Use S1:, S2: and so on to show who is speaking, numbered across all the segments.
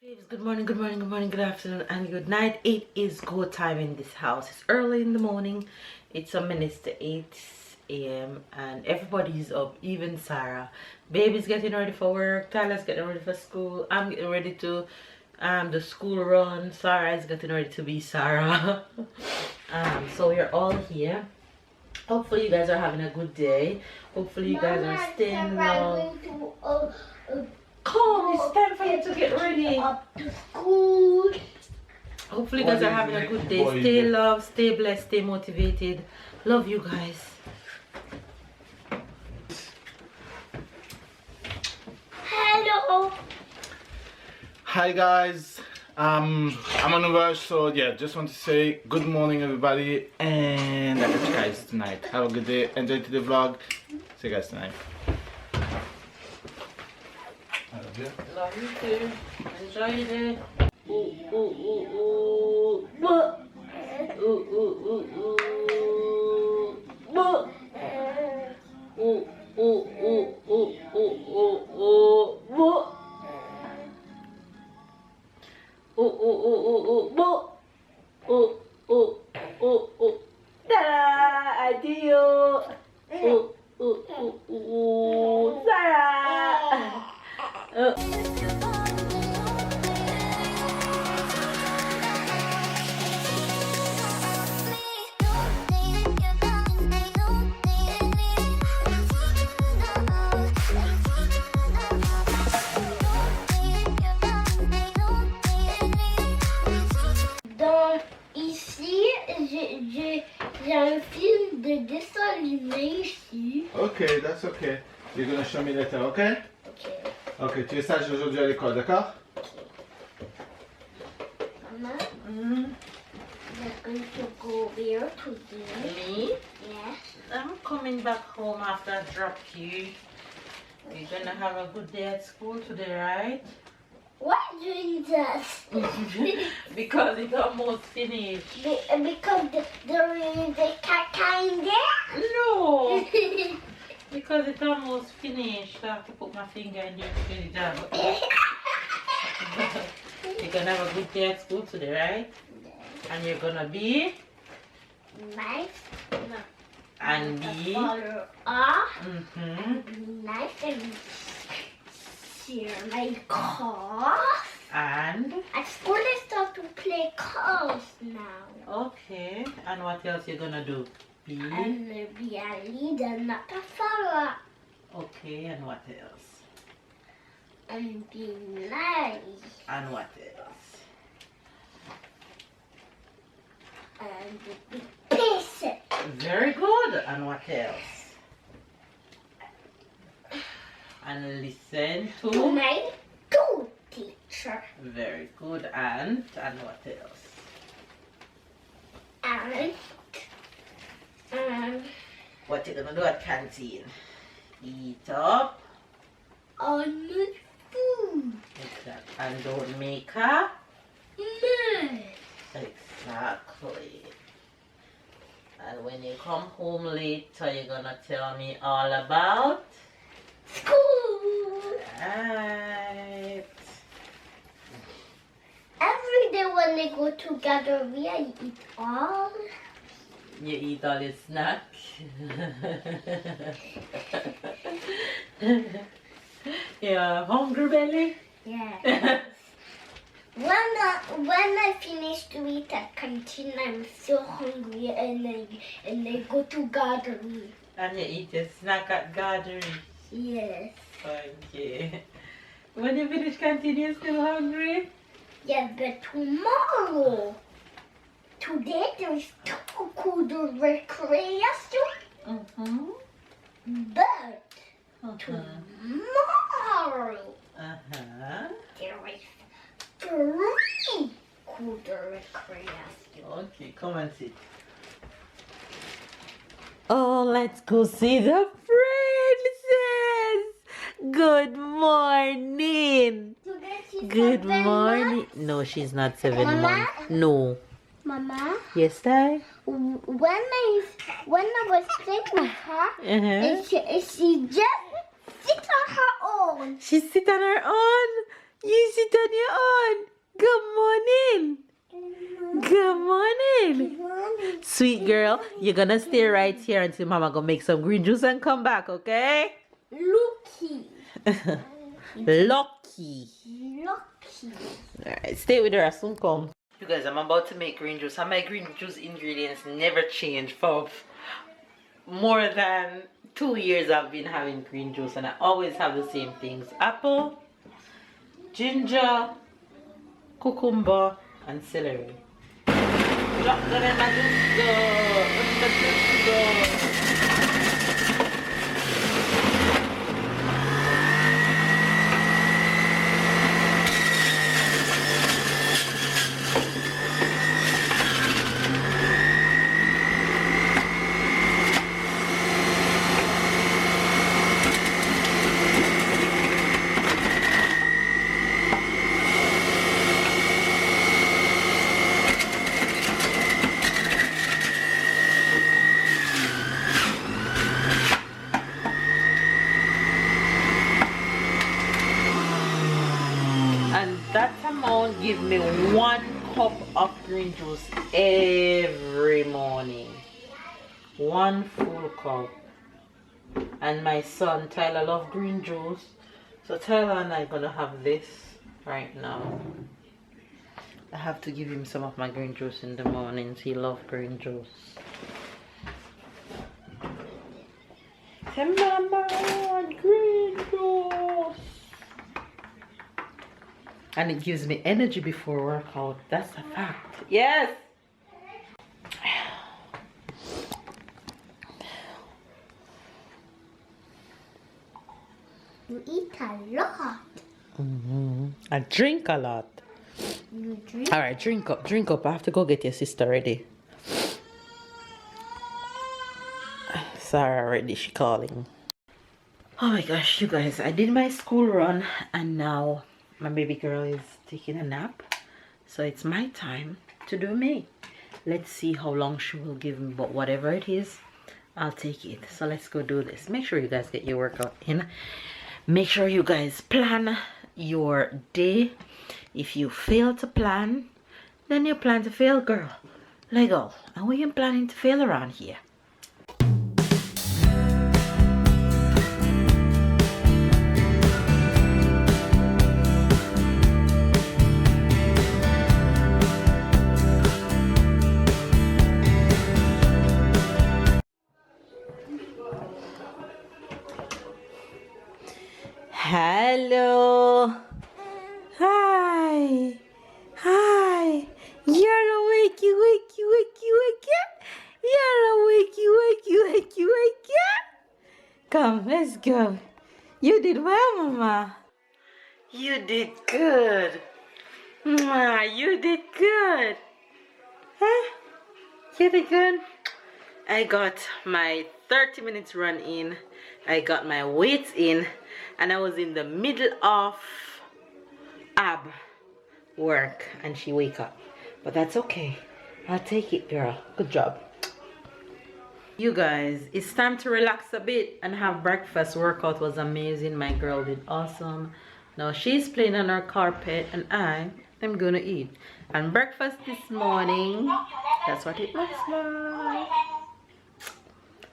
S1: Babes, good morning, good morning, good morning, good afternoon, and good night. It is go time in this house. It's early in the morning. It's some minutes to 8 a.m. and everybody's up, even Sarah. Baby's getting ready for work. Tyler's getting ready for school. I'm getting ready to the school run. Sarah is getting ready to be Sarah. So we're all here. Hopefully you guys are having a good day. Hopefully you guys are staying long. Come, it's time for you to get ready.
S2: Up to school.
S1: Hopefully you guys are having a good day. Stay loved, stay blessed, stay motivated. Love you guys.
S2: Hello.
S3: Hi guys, I'm on the rush, so yeah, just want to say good morning everybody, and I'll catch you guys tonight. Have a good day, enjoy the vlog, see you guys tonight. I love you.
S1: Love you too. Enjoy your day. Ooh, ooh, ooh, ooh. Buh. Ooh, ooh, ooh, ooh. Buh. Ooh, ooh, ooh, ooh, ooh, ooh, ooh. Buh. Ooh, ooh, ooh, ooh, ooh. Buh. Ooh, ooh, ooh, ooh. Ta-da! Adio. Ooh, ooh, ooh, ooh. Sarah.
S2: Donc ici, j'ai un film de dessin animé ici.
S3: Okay, that's okay. You're gonna show me later, okay?
S2: Ok.
S3: Ok, tu es sage aujourd'hui à l'école, d'accord?
S2: Mama,
S1: Mm-hmm.
S2: we're going to go where today?
S1: Me?
S2: Yes.
S1: I'm coming back home after I dropped you. You're gonna have a good day at school today, right?
S2: Why are you doing that?
S1: Because it's almost finished.
S2: Because there is a caca in there?
S1: No! Because it's almost finished. I have to put my finger in there to get it done. You're gonna have a good day at school today, right? And you're gonna be?
S2: Nice.
S1: And be?
S2: Follow up.
S1: Mm-hmm.
S2: Nice and share my car.
S1: And?
S2: At school I start to play cars now.
S1: Okay. And what else you gonna do? Be?
S2: And be a leader, not a follower.
S1: Okay, and what else?
S2: And be nice.
S1: And what else?
S2: And be patient.
S1: Very good. And what else? And listen
S2: To
S1: to?
S2: my two teacher.
S1: Very good. And what else?
S2: And
S1: What you gonna do at canteen? Eat up.
S2: on my food.
S1: Exactly. And don't make a?
S2: Mess.
S1: Exactly. And when you come home later, you're gonna tell me all about?
S2: School.
S1: Right.
S2: Every day when they go together, we eat all.
S1: You eat all your snack. Yeah, hungry belly?
S2: Yeah. When I finish to eat at canteen, I'm so hungry, and I go to garden.
S1: And you eat your snack at gathering.
S2: Yes.
S1: Okay. When you finish canteen, you're still hungry?
S2: Yes, but tomorrow. Today there's two good recreation,
S1: Mm-hmm.
S2: but
S1: Uh-huh.
S2: tomorrow
S1: Uh-huh.
S2: there is three good recreation.
S1: Okay, come and sit. Oh, let's go see the princess. Good morning.
S2: Today she's
S1: Good
S2: 7
S1: morning.
S2: months.
S1: No, she's not 7
S2: Mama?
S1: months. No.
S2: Mama,
S1: Yes, I.
S2: when I was playing with her,
S1: Uh-huh.
S2: she just sit on her own.
S1: She sit on her own. You sit on your own. Sweet girl, you're gonna stay right here until mama gonna make some green juice and come back, okay?
S2: Lucky.
S1: Lucky.
S2: Lucky.
S1: Alright, stay with her, I soon come. You guys, I'm about to make green juice, and my green juice ingredients never change. For more than 2 years I've been having green juice, and I always have the same things: apple, ginger, cucumber, and celery. Drop them in my juice go. In the juice go. That amount give me 1 cup of green juice every morning. 1 full cup. And my son Tyler love green juice, so Tyler and I gonna have this right now. I have to give him some of my green juice in the mornings. He loves green juice. Say, Mama, I want green juice. And it gives me energy before workout. That's a fact. Yes.
S2: You eat a lot.
S1: I drink a lot.
S2: You drink.
S1: All right, drink up, drink up. I have to go get your sister ready. Sarah ready, she calling. Oh my gosh, you guys, I did my school run, and now my baby girl is taking a nap, so it's my time to do me. Let's see how long she will give me, but whatever it is, I'll take it. So let's go do this. Make sure you guys get your workout in. Make sure you guys plan your day. If you fail to plan, then you plan to fail, girl. Let go. And we ain't planning to fail around here. Hello. Hi. Hi. You're a wakey, wakey, wakey, wakey. You're a wakey, wakey, wakey, wakey. Come, let's go. You did well, Mama. You did good. Mwah, you did good. Huh? You did good. I got my 30 minutes run in. I got my weights in, and I was in the middle of ab work, and she wake up. But that's okay. I'll take it, girl. Good job. You guys, it's time to relax a bit and have breakfast. Workout was amazing. My girl did awesome. Now she's playing on her carpet, and I am gonna eat. And breakfast this morning, that's what it looks like.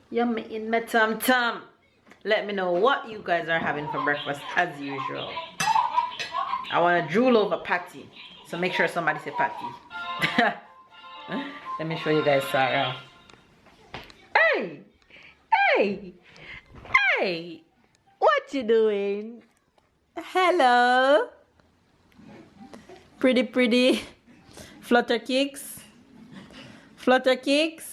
S1: Yummy in my tum tum. Let me know what you guys are having for breakfast as usual. I want to drool over patty, so make sure somebody say patty. Let me show you guys Sarah. Hey, hey, hey, what you doing? Hello, pretty, pretty, flutter kicks, flutter kicks.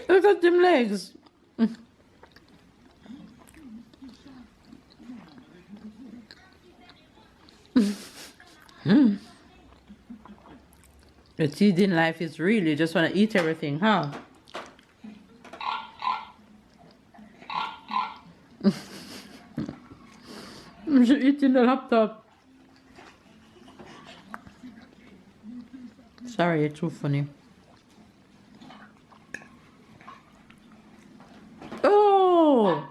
S1: Look at them legs. The teething life is really just want to eat everything, huh? She's eating the laptop. Sorry, it's too funny. Oh!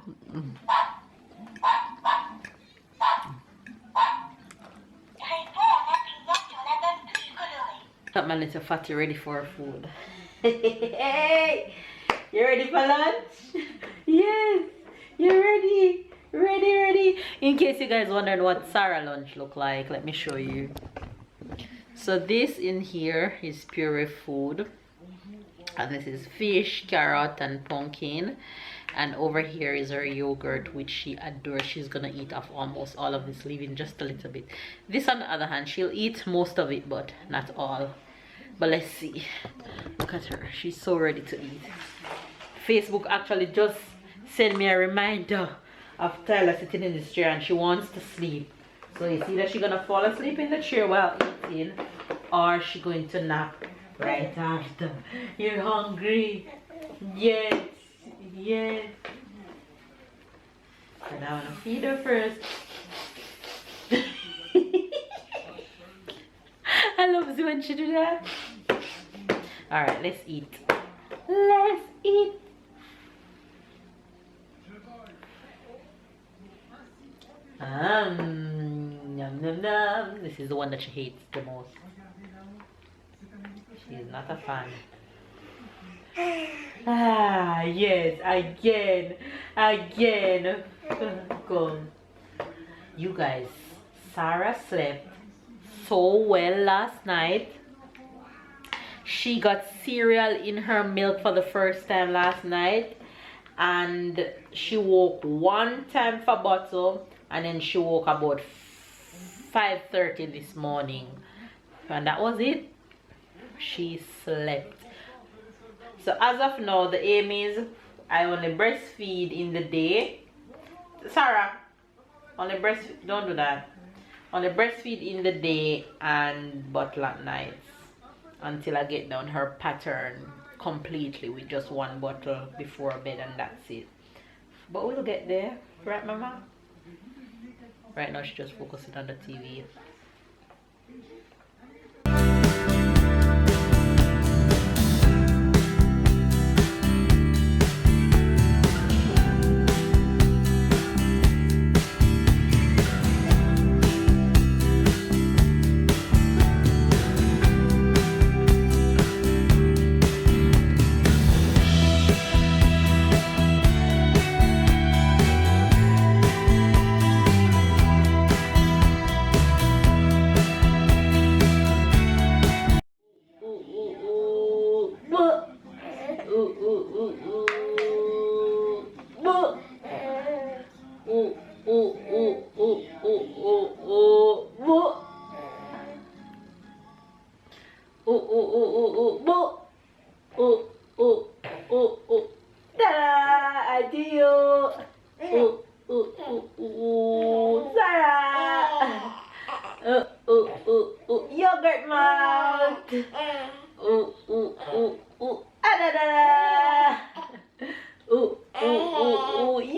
S1: Got my little fatty ready for our food. Hey! You ready for lunch? Yes! You ready? Ready? In case you guys wondered what Sarah lunch look like, let me show you. So this in here is puree food. And this is fish, carrot, and pumpkin. And over here is her yogurt, which she adores. She's gonna eat off almost all of this, leaving just a little bit. This on the other hand, she'll eat most of it, but not all. But let's see. Look at her. She's so ready to eat. Facebook actually just sent me a reminder of Tyler sitting in this chair and she wants to sleep. So you see that she's gonna fall asleep in the chair while eating, or she's going to nap right after. You're hungry? Yes. Yes. And I wanna feed her first. I love it when she do that. Alright, let's eat. Let's eat. Yum, yum, yum. This is the one that she hates the most. She's not a fan. Ah, yes, again. Go. You guys, Sarah slept so well last night. She got cereal in her milk for the first time last night, and she woke one time for bottle, and then she woke about 5:30 this morning, and that was it. She slept. So as of now, the aim is I only breastfeed in the day. Sarah, only breastfeed, don't do that. Only breastfeed in the day and bottle at night until I get down her pattern completely with just one bottle before bed, and that's it. But we'll get there, right, Mama? Right now she's just focusing on the TV. Yogurt mouth. You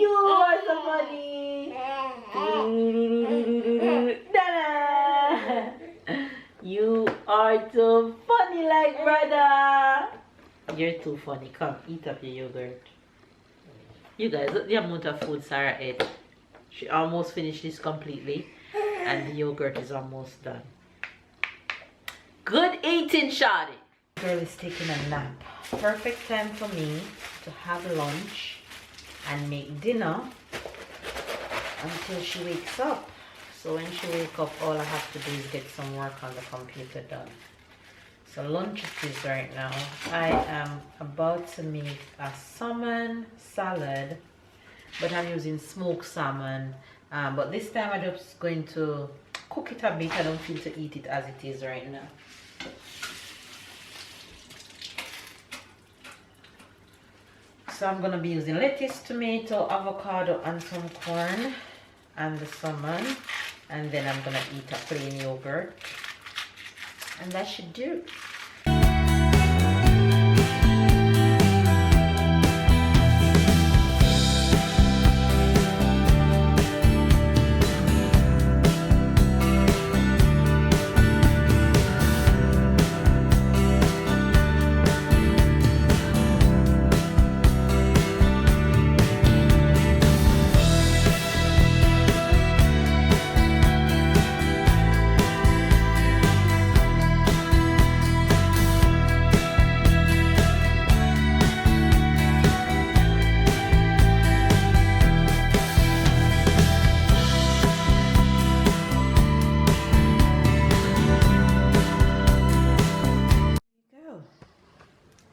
S1: are so funny. You are too funny, like brother. You're too funny. Come, eat up your yogurt. You guys, look the amount of food Sarah ate. She almost finished this completely, and the yogurt is almost done. Good eating, Shawty. Girl is taking a nap. Perfect time for me to have lunch and make dinner until she wakes up. So when she wakes up, all I have to do is get some work on the computer done. So lunch it is right now. I am about to make a salmon salad, but I'm using smoked salmon. But this time I'm just going to cook it a bit. I don't feel to eat it as it is right now. So I'm gonna be using lettuce, tomato, avocado, and some corn, and the salmon. And then I'm gonna eat a plain yogurt. And that should do.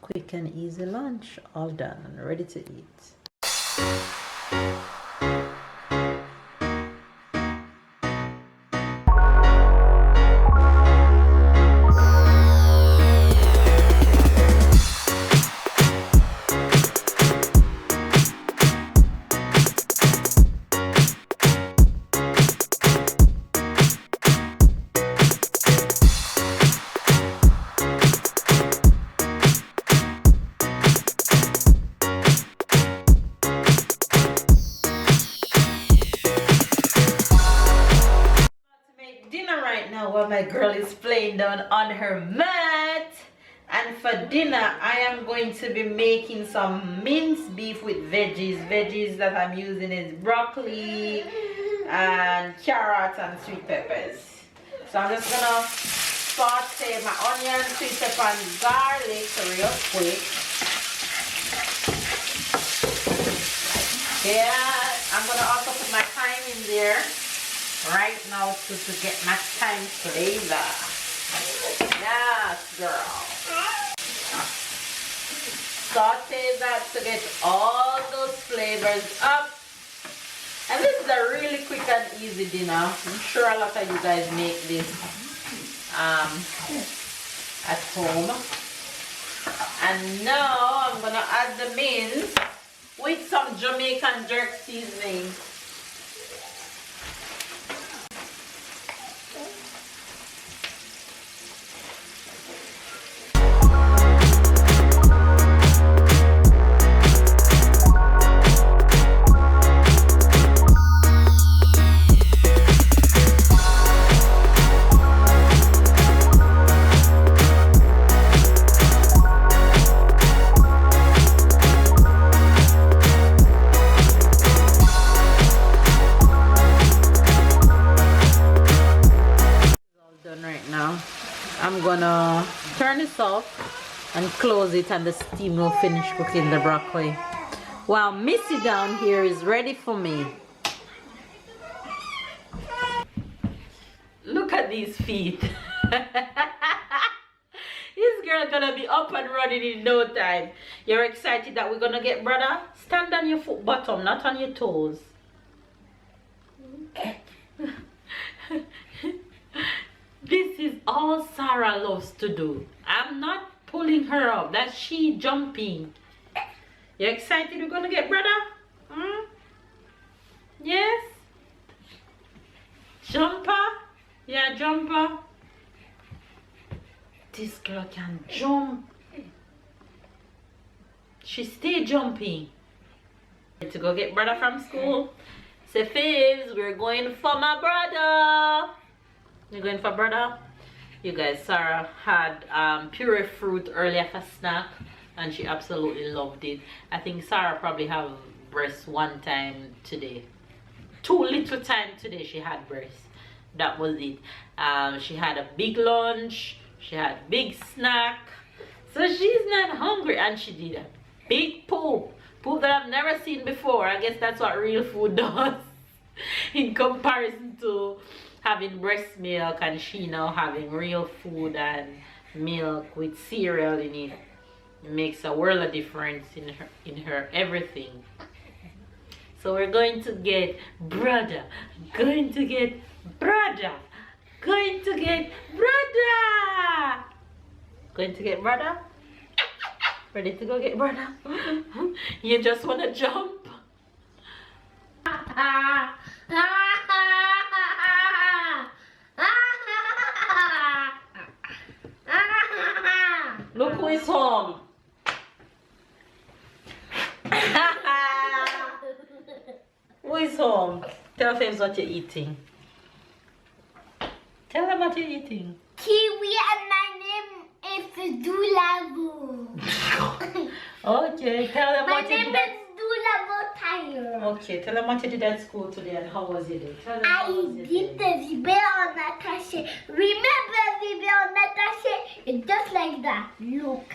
S1: Quick and easy lunch, all done and ready to eat. While my girl is playing down on her mat, and for dinner I am going to be making some minced beef with veggies that I'm using is broccoli and carrots and sweet peppers. So I'm just gonna saute my onion, sweet pepper and garlic real quick. Yeah, I'm gonna also put my thyme in there right now to get my thyme flavor. Yes, girl. Saute that to get all those flavors up. And this is a really quick and easy dinner. I'm sure a lot of you guys make this at home. And now I'm gonna add the mince with some Jamaican jerk seasoning. I'm gonna turn this off and close it, and the steam will finish cooking the broccoli while Missy down here is ready for me. Look at these feet. This girl gonna be up and running in no time. You're excited that we're gonna get brother? Stand on your foot bottom, not on your toes. This is all Sarah loves to do. I'm not pulling her up. That's she jumping. You excited we're gonna get brother? Hmm? Yes? Jumper? Yeah, jumper. This girl can jump. She stay jumping. To go get brother from school. Say, Fizz, we're going for my brother. You're going for brother? You guys, Sarah had puree fruit earlier for snack and she absolutely loved it. I think Sarah probably have breast one time today. 2 little time today she had breast. That was it. She had a big lunch. She had big snack. So she's not hungry, and she did a big poop. Poop that I've never seen before. I guess that's what real food does in comparison to having breast milk, and she now having real food and milk with cereal in it. It makes a world of difference in her everything. So we're going to get brother, going to get brother, going to get brother, going to get brother. Ready to go get brother? You just want to jump? Look who is home. Who is home? Tell Faves what you're eating. Tell them what you're eating.
S2: Kiwi and my name is Delaveaus.
S1: Okay, tell them
S2: My
S1: what you
S2: name
S1: did.
S2: is Delaveaus Tyler.
S1: Okay, tell them what you did at school today and how was your day. Tell them how
S2: I
S1: was your
S2: did
S1: day.
S2: the Delaveaus Natasha. Remember Delaveaus Natasha? It's just like that. Look.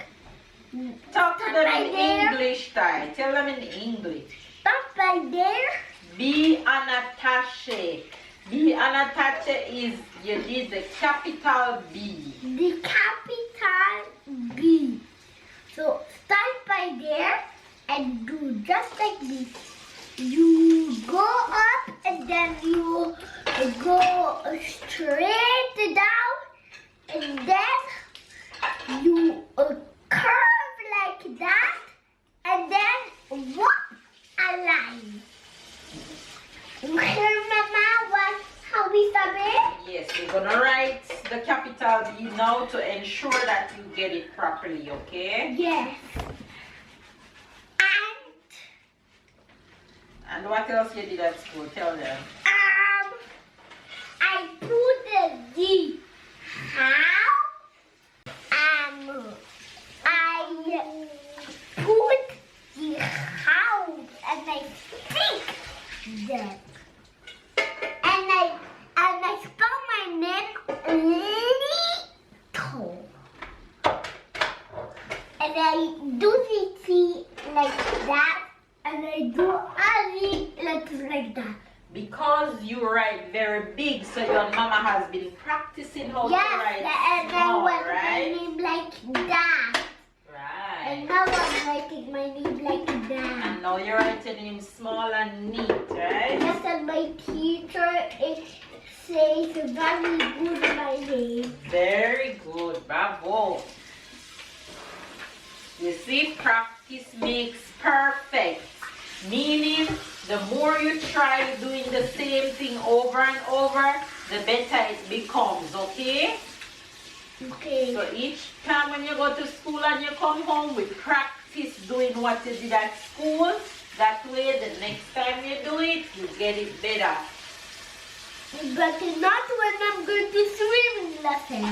S1: Talk to
S2: Stop
S1: them
S2: right
S1: in
S2: there.
S1: English, Ty. Tell them in English.
S2: Stop right there.
S1: Be unattached. Be unattached is you did the capital B.
S2: The capital B. So start by there and do just like this. You go up and then you go straight down and then you curve like that and then whoop a line. Remember how we started?
S1: Yes, we're gonna write the capital B now to ensure that you get it properly, okay?
S2: Yes.
S1: And what else you did at school? Tell them.
S2: I put the D. How? I put the house and I think that. And I spell my name little. And I do the T like that. And I do like that.
S1: Because you write very big, so your mama has been practicing how to
S2: Yes,
S1: write
S2: and
S1: small,
S2: I was my
S1: right?
S2: name like that.
S1: Right.
S2: And now I'm writing my name like that.
S1: And now you're writing him small and neat, right?
S2: Yes, and my teacher says very good my name.
S1: Very good, bravo. You see, practice makes perfect. Meaning, the more you try doing the same thing over and over, the better it becomes, okay?
S2: Okay.
S1: So each time when you go to school and you come home, we practice doing what you did at school. That way, the next time you do it, you get it better.
S2: But not when I'm going to swimming lesson.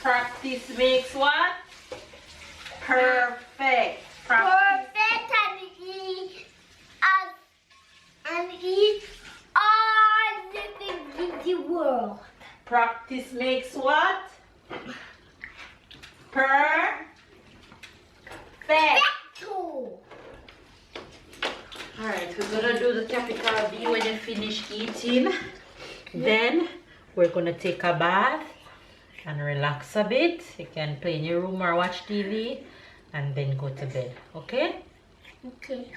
S1: Practice makes what? Perfect. Practice.
S2: Perfect and eat all the things in the world.
S1: Practice makes what? Perfect.
S2: Perfecto.
S1: Alright, we're gonna do the capital B when you finish eating. Then we're gonna take a bath and relax a bit. You can play in your room or watch TV and then go to bed. Okay?
S2: Okay.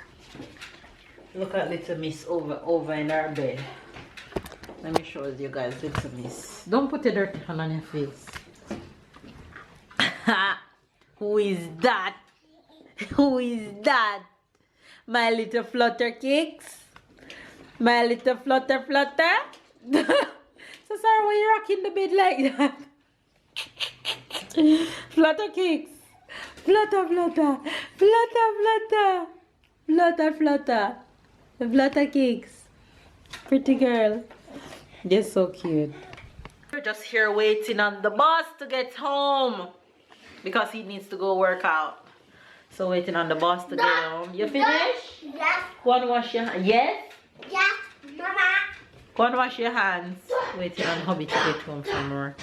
S1: Look at little miss over in our bed. Let me show you guys little miss. Don't put a dirty hand on your face. Who is that? Who is that? My little flutter cakes? My little flutter? So sorry, why you rocking the bed like that? Flutter cakes. Flutter. Flutter cakes. Pretty girl. They're so cute. We're just here waiting on the boss to get home because he needs to go work out. So waiting on the boss to get home. You finished?
S2: Yes.
S1: Go and wash your hands. Yes?
S2: Yes, Mama.
S1: Go and wash your hands. Waiting on hubby to get home from work.